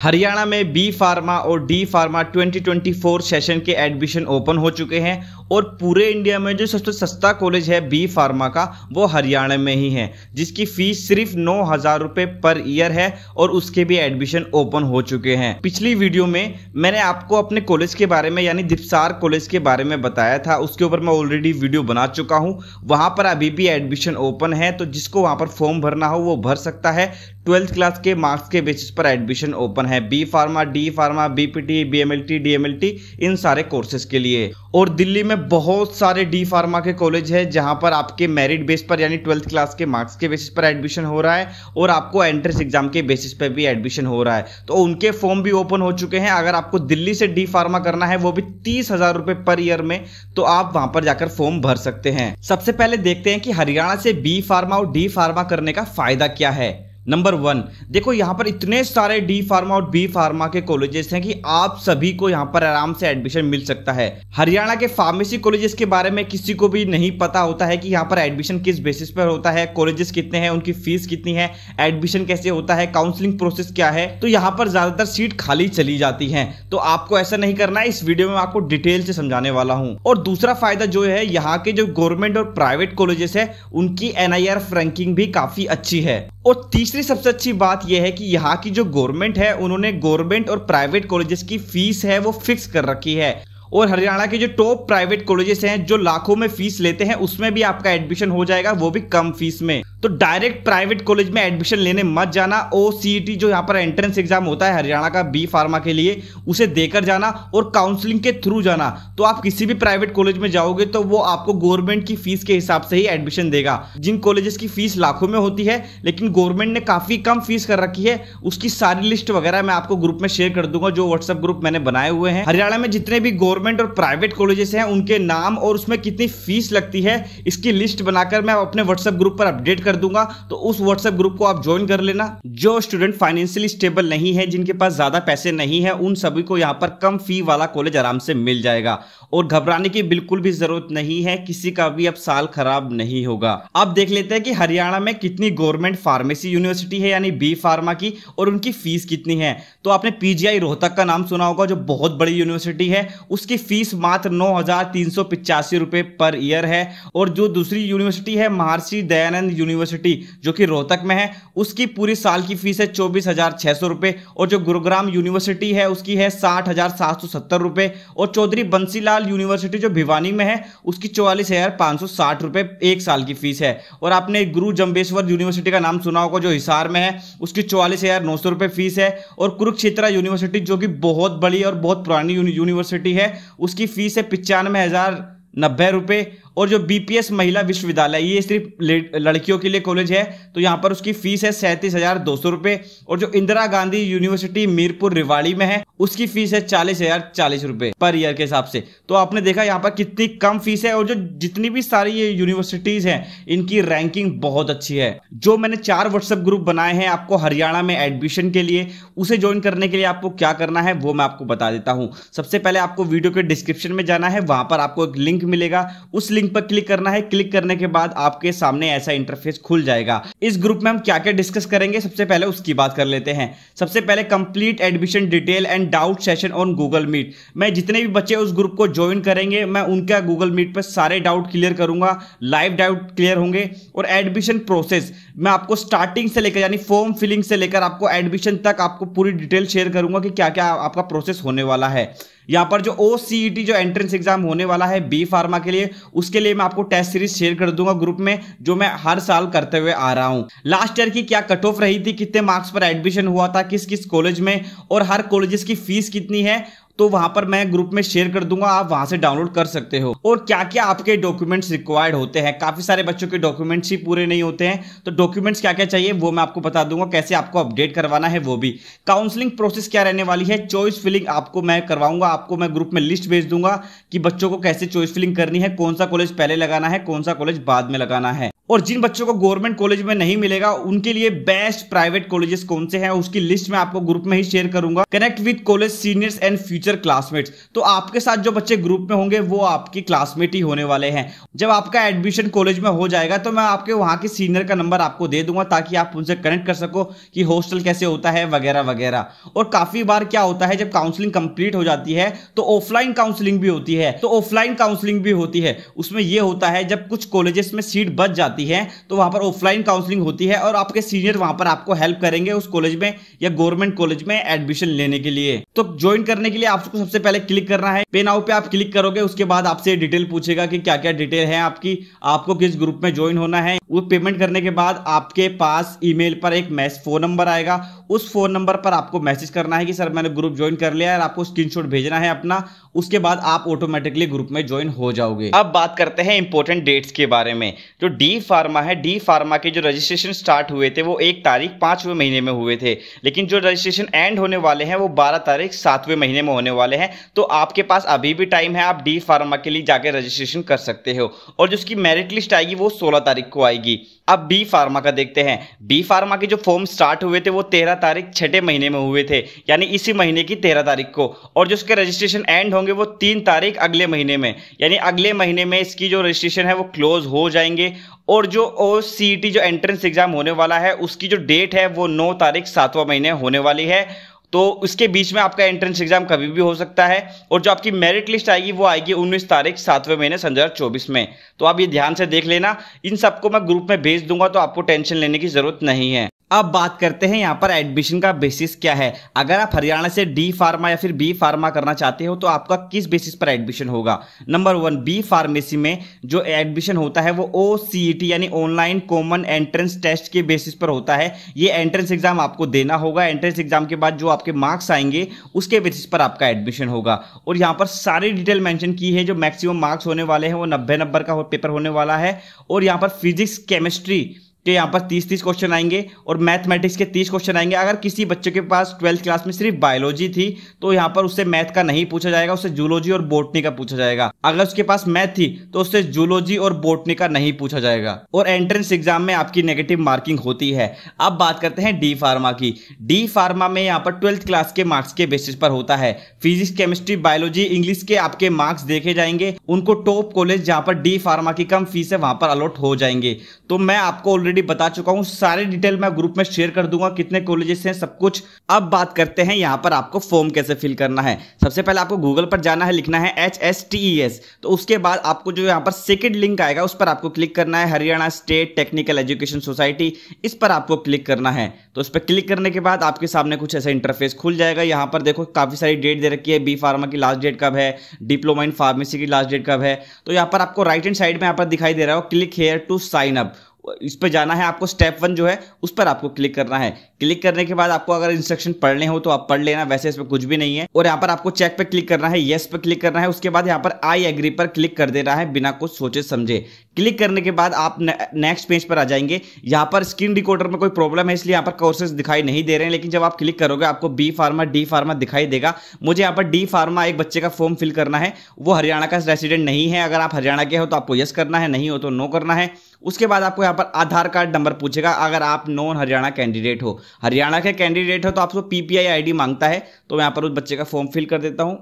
हरियाणा में B pharma और D pharma 2024 session के एडमिशन ओपन हो चुके हैं और पूरे इंडिया में जो सबसे सस्ता कॉलेज है बी फार्मा का वो हरियाणा में ही है, जिसकी फीस सिर्फ 9,000 रुपए पर ईयर है और उसके भी एडमिशन ओपन हो चुके हैं। पिछली वीडियो में मैंने आपको अपने कॉलेज के बारे में यानी दीपसार कॉलेज के बारे में बताया था, उसके ऊपर मैं ऑलरेडी वीडियो बना चुका हूं। वहां पर अभी भी एडमिशन ओपन है, तो जिसको वहां पर फॉर्म भरना हो वो भर सकता है। 12th क्लास के मार्क्स के बेसिस पर एडमिशन ओपन है B pharma, D pharma, BPT, BMLT, DMLT, इन सारे कोर्सेज के लिए। और दिल्ली में बहुत सारे डी फार्मा के कॉलेज है जहां पर आपके मेरिट बेस पर यानी 12th क्लास के मार्क्स के बेसिस पर एडमिशन हो रहा है और आपको एंट्रेंस एग्जाम के बेसिस पर भी एडमिशन हो रहा है, तो उनके फॉर्म भी ओपन हो चुके हैं। अगर आपको दिल्ली से डी फार्मा करना है वो भी 30,000 रुपए पर ईयर में, तो आप वहां पर जाकर फॉर्म भर सकते हैं। सबसे पहले देखते हैं कि हरियाणा से बी फार्मा और डी फार्मा करने का फायदा क्या है। नंबर 1, देखो यहाँ पर इतने सारे डी फार्मा और बी फार्मा के कॉलेजेस हैं कि आप सभी को यहाँ पर आराम से एडमिशन मिल सकता है। हरियाणा के फार्मेसी कॉलेजेस के बारे में किसी को भी नहीं पता होता है कि यहाँ पर एडमिशन किस बेसिस पर होता है, कॉलेजेस कितने हैं, उनकी फीस कितनी है, एडमिशन कैसे होता है, काउंसलिंग प्रोसेस क्या है। तो यहाँ पर ज्यादातर सीट खाली चली जाती है, तो आपको ऐसा नहीं करना है। इस वीडियो में आपको डिटेल से समझाने वाला हूँ। और दूसरा फायदा जो है, यहाँ के जो गवर्नमेंट और प्राइवेट कॉलेजेस है उनकी NIRF रैंकिंग भी काफी अच्छी है। और तीसरी सबसे अच्छी बात यह है कि यहाँ की जो गवर्नमेंट है उन्होंने गवर्नमेंट और प्राइवेट कॉलेजेस की फीस है वो फिक्स कर रखी है। और हरियाणा के जो टॉप प्राइवेट कॉलेजेस हैं जो लाखों में फीस लेते हैं उसमें भी आपका एडमिशन हो जाएगा, वो भी कम फीस में। तो डायरेक्ट प्राइवेट कॉलेज में एडमिशन लेने मत जाना। OCET जो यहाँ पर एंट्रेंस एग्जाम होता है हरियाणा का बी फार्मा के लिए, उसे देकर जाना और काउंसलिंग के थ्रू जाना। तो आप किसी भी प्राइवेट कॉलेज में जाओगे तो वो आपको गवर्नमेंट की फीस के हिसाब से ही एडमिशन देगा। जिन कॉलेजेस की फीस लाखों में होती है लेकिन गवर्नमेंट ने काफी कम फीस कर रखी है, उसकी सारी लिस्ट वगैरह मैं आपको ग्रुप में शेयर कर दूंगा, जो व्हाट्सएप ग्रुप मैंने बनाए हुए हैं। हरियाणा में जितने भी गवर्नमेंट और प्राइवेट कॉलेजेस हैं उनके नाम और उसमें कितनी फीस लगती है इसकी लिस्ट बनाकर मैं अपने व्हाट्सएप ग्रुप पर अपडेट कर दूंगा, तो उस व्हाट्सएप ग्रुप को आप ज्वाइन कर लेना। जो स्टूडेंट फाइनेंशियली स्टेबल नहीं है, जिनके पास ज्यादा पैसे नहीं है, उन सभी को यहां पर कम फी वाला कॉलेज आराम से मिल जाएगा और घबराने की बिल्कुल भी जरूरत नहीं है। किसी का भी अब साल खराब नहीं होगा। अब देख लेते हैं कि हरियाणा में कितनी गवर्नमेंट फार्मेसी यूनिवर्सिटी है यानी बी फार्मा की और उनकी फीस कितनी है। तो आपने PGI रोहतक का नाम सुना होगा, जो बहुत बड़ी यूनिवर्सिटी है, उसकी फीस मात्र 9,385 रुपए पर ईयर है। और जो दूसरी यूनिवर्सिटी है महर्षि दयानंद यूनिवर्सिटी जो कि रोहतक में है, उसकी पूरी साल की फीस है 24,600 रुपए। और जो गुरुग्राम यूनिवर्सिटी है उसकी है 60,770 रुपए। और चौधरी बंसीलाल यूनिवर्सिटी जो भिवानी में है उसकी 44,560 रुपए एक साल की फीस है। और आपने गुरु जम्बेश्वर यूनिवर्सिटी का नाम सुना होगा जो हिसार में है, उसकी 44,900 रुपए फीस है। और कुरुक्षेत्र यूनिवर्सिटी जो कि बहुत बड़ी और बहुत पुरानी यूनिवर्सिटी है, उसकी फीस है 95,090 रुपए। और जो BPS महिला विश्वविद्यालय, ये सिर्फ लड़कियों के लिए कॉलेज है, तो यहां पर उसकी फीस है 37,200 रुपए। और जो इंदिरा गांधी यूनिवर्सिटी मीरपुर रेवाड़ी में है उसकी फीस है 40,040 रुपए पर ईयर के हिसाब से। तो आपने देखा यहां पर कितनी कम फीस है। और जो जितनी भी सारी ये यूनिवर्सिटीज हैं इनकी रैंकिंग बहुत अच्छी है। जो मैंने 4 व्हाट्सएप ग्रुप बनाए हैं आपको हरियाणा में एडमिशन के लिए, उसे ज्वाइन करने के लिए आपको क्या करना है वो मैं आपको बता देता हूं। सबसे पहले आपको वीडियो के डिस्क्रिप्शन में जाना है, वहां पर आपको एक लिंक मिलेगा, उस लिंक पर क्लिक करना है। क्लिक करने के बाद आपके सामने ऐसा इंटरफेस खुल जाएगा। इस ग्रुप में हम क्या क्या डिस्कस करेंगे सबसे पहले उसकी बात कर लेते हैं। सबसे पहले complete admission detail and doubt session on Google Meet. मैं जितने भी बच्चे उस ग्रुप को ज्वाइन करेंगे मैं उनका गूगल मीट पर सारे डाउट क्लियर करूंगा, लाइव डाउट क्लियर होंगे। और एडमिशन प्रोसेस मैं आपको स्टार्टिंग से लेकर यानी फॉर्म फिलिंग से लेकर आपको एडमिशन तक आपको पूरी डिटेल शेयर करूंगा कि क्या क्या आपका प्रोसेस होने वाला है। यहाँ पर जो OCET जो एंट्रेंस एग्जाम होने वाला है बी फार्मा के लिए, उसके लिए मैं आपको टेस्ट सीरीज शेयर कर दूंगा ग्रुप में, जो मैं हर साल करते हुए आ रहा हूं। लास्ट ईयर की क्या कट ऑफ रही थी, कितने मार्क्स पर एडमिशन हुआ था किस किस कॉलेज में, और हर कॉलेजेस की फीस कितनी है, तो वहां पर मैं ग्रुप में शेयर कर दूंगा, आप वहां से डाउनलोड कर सकते हो। और क्या क्या आपके डॉक्यूमेंट्स रिक्वायर्ड होते हैं, काफी सारे बच्चों के डॉक्यूमेंट्स ही पूरे नहीं होते हैं, तो डॉक्यूमेंट्स क्या क्या चाहिए वो मैं आपको बता दूंगा, कैसे आपको अपडेट करवाना है वो भी। काउंसलिंग प्रोसेस क्या रहने वाली है, चॉइस फिलिंग आपको मैं करवाऊंगा, आपको मैं ग्रुप में लिस्ट भेज दूंगा कि बच्चों को कैसे चॉइस फिलिंग करनी है, कौन सा कॉलेज पहले लगाना है, कौन सा कॉलेज बाद में लगाना है। और जिन बच्चों को गवर्नमेंट कॉलेज में नहीं मिलेगा उनके लिए बेस्ट प्राइवेट कॉलेजेस कौन से हैं उसकी लिस्ट मैं आपको ग्रुप में ही शेयर करूंगा। Connect with college seniors and future classmates, तो आपके साथ जो बच्चे ग्रुप में होंगे वो आपकी क्लासमेट ही होने वाले हैं। जब आपका एडमिशन कॉलेज में हो जाएगा तो मैं आपके वहां के सीनियर का नंबर आपको दे दूंगा ताकि आप उनसे कनेक्ट कर सको कि हॉस्टल कैसे होता है वगैरह वगैरह। और काफी बार क्या होता है जब काउंसलिंग कंप्लीट हो जाती है तो ऑफलाइन काउंसलिंग भी होती है, तो ऑफलाइन काउंसलिंग भी होती है। उसमें यह होता है जब कुछ कॉलेजेस में सीट बच जाती है तो वहां पर ऑफलाइन काउंसलिंग होती है और आपके सीनियर वहां पर आपको हेल्प करेंगे उस कॉलेज में या गवर्नमेंट कॉलेज में एडमिशन लेने के लिए। तो ज्वाइन करने के लिए आपको सबसे पहले क्लिक करना है, पे नाउ पे आप क्लिक करोगे, उसके बाद आपसे डिटेल पूछेगा कि क्या क्या डिटेल है आपकी, आपको किस ग्रुप में ज्वाइन होना है। वो पेमेंट करने के बाद आपके पास ईमेल पर एक फोन नंबर आएगा, उस फोन नंबर पर आपको मैसेज करना है कि सर मैंने ग्रुप ज्वाइन कर लिया है और आपको स्क्रीनशॉट भेजना है अपना। उसके बाद आप ऑटोमेटिकली ग्रुप में ज्वाइन हो जाओगे। अब बात करते हैं इंपॉर्टेंट डेट्स के बारे में। जो डी फार्मा है, डी फार्मा के जो रजिस्ट्रेशन स्टार्ट हुए थे वो 1 तारीख 5वें महीने में हुए थे, लेकिन जो रजिस्ट्रेशन एंड होने वाले हैं वो 12 तारीख 7वें महीने में होने वाले हैं। तो आपके पास अभी भी टाइम है, आप डी फार्मा के लिए जाकर रजिस्ट्रेशन कर सकते हो। और जिसकी मेरिट लिस्ट आएगी वो 16 तारीख को आएगी। अब बी फार्मा का देखते हैं। बी फार्मा के जो फॉर्म स्टार्ट हुए थे वो 13 तारीख 6ठे महीने में हुए थे, यानी इसी महीने की 13 तारीख को। और जो उसके रजिस्ट्रेशन एंड होंगे वो 3 तारीख अगले महीने में, यानी अगले महीने में इसकी जो रजिस्ट्रेशन है वो क्लोज हो जाएंगे। और जो OCET जो एंट्रेंस एग्जाम होने वाला है उसकी जो डेट है वो 9 तारीख 7वां महीने होने वाली है। तो उसके बीच में आपका एंट्रेंस एग्जाम कभी भी हो सकता है। और जो आपकी मेरिट लिस्ट आएगी वो आएगी 19 तारीख 7वें महीने 2024 में। तो आप ये ध्यान से देख लेना, इन सबको मैं ग्रुप में भेज दूंगा तो आपको टेंशन लेने की जरूरत नहीं है। अब बात करते हैं यहाँ पर एडमिशन का बेसिस क्या है। अगर आप हरियाणा से डी फार्मा या फिर बी फार्मा करना चाहते हो तो आपका किस बेसिस पर एडमिशन होगा। नंबर 1, बी फार्मेसी में जो एडमिशन होता है वो OCET यानी ऑनलाइन कॉमन एंट्रेंस टेस्ट के बेसिस पर होता है। ये एंट्रेंस एग्जाम आपको देना होगा, एंट्रेंस एग्जाम के बाद जो आपके मार्क्स आएंगे उसके बेसिस पर आपका एडमिशन होगा। और यहाँ पर सारी डिटेल मेंशन की है। जो मैक्सिमम मार्क्स होने वाले हैं वो 90 नंबर का पेपर होने वाला है। और यहाँ पर फिजिक्स केमिस्ट्री के यहाँ पर 30-30 क्वेश्चन आएंगे और मैथमेटिक्स के 30 क्वेश्चन आएंगे। अगर किसी बच्चे के पास 12th क्लास में सिर्फ बायोलॉजी थी तो यहाँ पर उससे मैथ का नहीं पूछा जाएगा, उससे जूलॉजी और बॉटनी का पूछा जाएगा। अगर उसके पास मैथ थी तो उससे जूलॉजी और बॉटनी का नहीं पूछा जाएगा। और एंट्रेंस एग्जाम में आपकी नेगेटिव मार्किंग होती है। अब बात करते हैं डी फार्मा की। डी फार्मा में यहाँ पर 12th क्लास के मार्क्स के बेसिस पर होता है। फिजिक्स केमिस्ट्री बायोलॉजी इंग्लिश के आपके मार्क्स देखे जाएंगे, उनको टॉप कॉलेज जहां पर डी फार्मा की कम फीस है वहां पर अलॉट हो जाएंगे। तो मैं आपको ऑलरेडी बता चुका हूं, सारे डिटेल मैं ग्रुप में शेयर कर दूंगा, कितने कॉलेजेस हैं सब कुछ। अब बात करते हैं यहां पर आपको फॉर्म कैसे फिल करना है। सबसे पहले आपको गूगल पर जाना है, लिखना है HSTES। तो उसके बाद आपको जो यहां पर सेकंड लिंक आएगा उस पर आपको क्लिक करना है, Haryana state technical education society, इस पर आपको क्लिक करना है। तो उस पर क्लिक करने के बाद आपके सामने कुछ ऐसा इंटरफेस खुल जाएगा। यहां पर देखो काफी सारी डेट दे रखी है, बी फार्मा की लास्ट डेट कब है, डिप्लोमा इन फार्मेसी की लास्ट डेट कब है। तो यहां पर आपको राइट हैंड साइड में यहां पर दिखाई दे रहा हो click here to sign up, इस पर जाना है आपको। स्टेप 1 जो है उस पर आपको क्लिक करना है। क्लिक करने के बाद आपको अगर इंस्ट्रक्शन पढ़ने हो तो आप पढ़ लेना, वैसे इसमें कुछ भी नहीं है। और यहाँ पर आपको चेक पे क्लिक करना है, यस पे क्लिक करना है। उसके बाद यहाँ पर आई एग्री पर क्लिक कर देना है बिना कुछ सोचे समझे। क्लिक करने के बाद आप नेक्स्ट पेज पर आ जाएंगे। यहाँ पर स्क्रीन रिकॉर्डर में कोई प्रॉब्लम है इसलिए यहाँ पर कोर्सेज दिखाई नहीं दे रहे हैं, लेकिन जब आप क्लिक करोगे आपको बी फार्मा डी फार्मा दिखाई देगा। मुझे यहाँ पर डी फार्मा एक बच्चे का फॉर्म फिल करना है, वो हरियाणा का रेसिडेंट नहीं है। अगर आप हरियाणा के हो तो आपको यस करना है, नहीं हो तो नो करना है। उसके बाद आपको यहाँ पर आधार कार्ड नंबर पूछेगा। अगर आप नॉन हरियाणा कैंडिडेट हो, हरियाणा के कैंडिडेट हो तो आपको PPI ID मांगता है। तो यहाँ पर उस बच्चे का फॉर्म फिल कर देता हूं।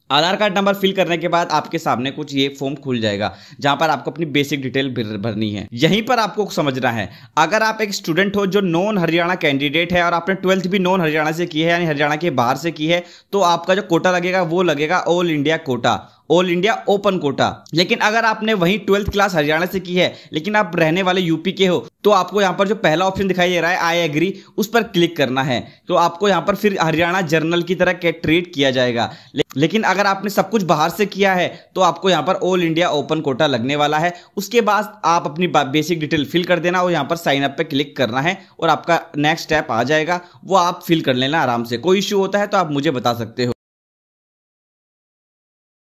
आधार कार्ड नंबर फिल करने के बाद आपके सामने कुछ ये फॉर्म खुल जाएगा जहां पर आपको अपनी बेसिक डिटेल भरनी है। यहीं पर आपको समझना है, अगर आप एक स्टूडेंट हो जो नॉन हरियाणा कैंडिडेट है और आपने 12th भी नॉन हरियाणा से की है यानी हरियाणा के बाहर से की है, तो आपका जो कोटा लगेगा वो लगेगा all India quota, all India open quota. लेकिन अगर आपने वहीं 12th क्लास हरियाणा से की है लेकिन आप रहने वाले यूपी के हो तो आपको यहाँ पर जो पहला ऑप्शन दिखाई दे रहा है आई एग्री, उस पर क्लिक करना है। तो आपको यहाँ पर फिर हरियाणा जर्नल की तरह ट्रीट किया जाएगा। लेकिन अगर आपने सब कुछ बाहर से किया है तो आपको यहाँ पर ऑल इंडिया ओपन कोटा लगने वाला है। उसके बाद आप अपनी बेसिक डिटेल फिल कर देना और यहाँ पर साइन अप पे क्लिक करना है और आपका नेक्स्ट स्टेप आ जाएगा, वो आप फिल कर लेना आराम से। कोई इश्यू होता है तो आप मुझे बता सकते हो।